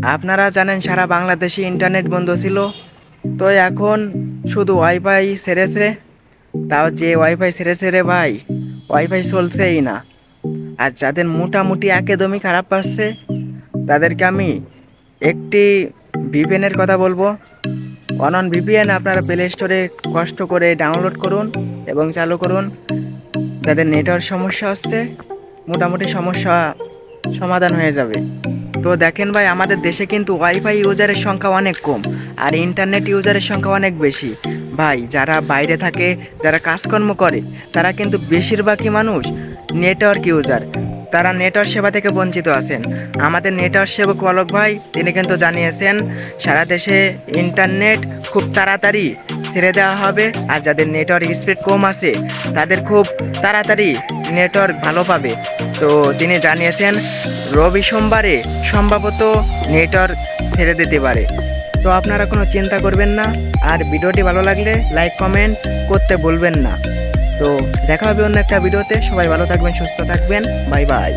আপনারা জানেন সারা বাংলাদেশে ইন্টারনেট বন্ধ ছিল। তো এখন শুধু ওয়াইফাই ছেড়েছে, তাও যে ওয়াইফাই ছেড়েছে ভাই, ওয়াইফাই চলছেই না। আর যাদের মোটামুটি একদমই খারাপ পাচ্ছে তাদেরকে আমি একটি ভিপিএনের কথা বলবো। অনন ভিপিএন আপনারা প্লে স্টোরে কষ্ট করে ডাউনলোড করুন এবং চালু করুন। যাদের নেটওয়ার্ক সমস্যা হচ্ছে মোটামুটি সমস্যা সমাধান হয়ে যাবে। তো দেখেন ভাই, আমাদের দেশে কিন্তু ওয়াইফাই ইউজারের সংখ্যা অনেক কম, আর ইন্টারনেট ইউজারের সংখ্যা অনেক বেশি। ভাই যারা বাইরে থাকে, যারা কাজকর্ম করে, তারা কিন্তু বেশিরভাগই মানুষ নেটওয়ার্ক ইউজার, তারা নেটওয়ার্ক সেবা থেকে বঞ্চিত আছেন। আমাদের নেটওয়ার্ক সেবক পলক ভাই তিনি কিন্তু জানিয়েছেন সারা দেশে ইন্টারনেট খুব তাড়াতাড়ি ছেড়ে দেওয়া হবে, আর যাদের নেটওয়ার্ক স্পিড কম আছে তাদের খুব তাড়াতাড়ি নেটওয়ার্ক ভালো পাবে। তো তিনি জানিয়েছেন রবি সোমবারে সম্ভবত নেটওয়ার্ক ছেড়ে দিতে পারে। তো আপনারা কোনো চিন্তা করবেন না, আর ভিডিওটি ভালো লাগলে লাইক কমেন্ট করতে ভুলবেন না। তো দেখা হবে অন্য একটা ভিডিওতে। সবাই ভালো থাকবেন, সুস্থ থাকবেন। Bye bye.